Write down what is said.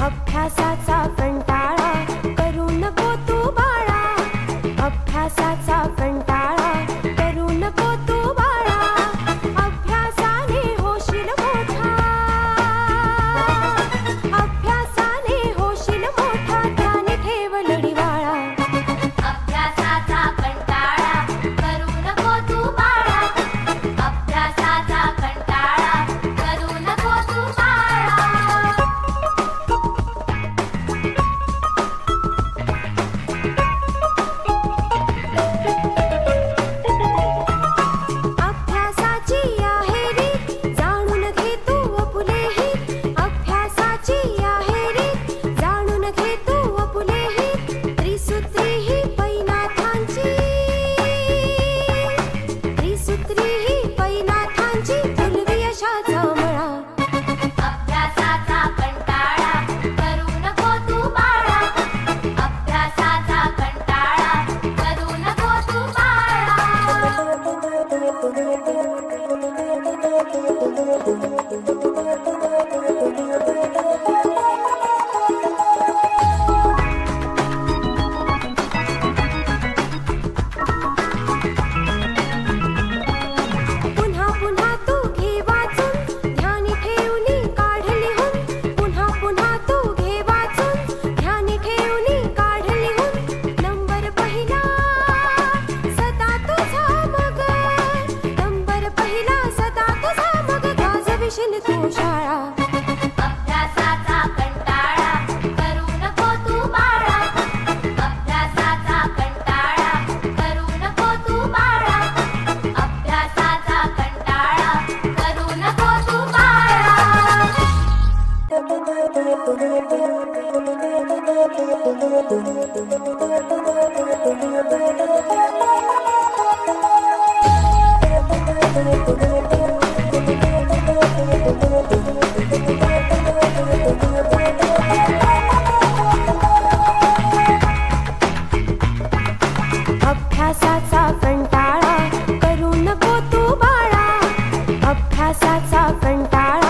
अभ्यासाचा कंटाळा करू नको तू बाळा, अभ्यासाचा कंटाळा करू नको तू बाळा, अभ्यासाने होशील मोठा, अभ्यासाने होशील मोठा, ध्यान ठेव लढीवाळा. अभ्यासाचा कंटाळा करू नको तू बाळा, अभ्यासाचा कंटाळा करू नको तू बाळा. अभ्यासाची आहे रीत जाणून घे तू आपुलेही, अभ्यासाची आहे रीत जाणून घे तू आपुलेही, त्रिसूत्री ही पैनाथांची, त्रिसूत्री ही पैनाथांची फुलवी यशाचा मळा. अभ्यासाचा कंटाळा करू नको तू बाळा, अभ्यासाचा कंटाळा करू नको तू बाळा. पुन्हा पुन्हा तू घे वाचून ध्यानी ठेवूनी काढ लिहून, पुन्हा पुन्हा तू घे वाचून ध्यानी ठेवूनी काढ लिहून, नंबर पहिला सदा तुझा मग, नंबर पहिला सदा तुझा मग, गाजविशील तू शाळा. अभ्यासाचा कंटाळा करू नको तू बाळा, अभ्यासाचा कंटाळा करू नको तू बाळा, अभ्यासाचा कंटाळा करू नको तू बाळा. अभ्यासाचा कंटाळा करू नको तू बाळा, अभ्यासाचा कंटाळा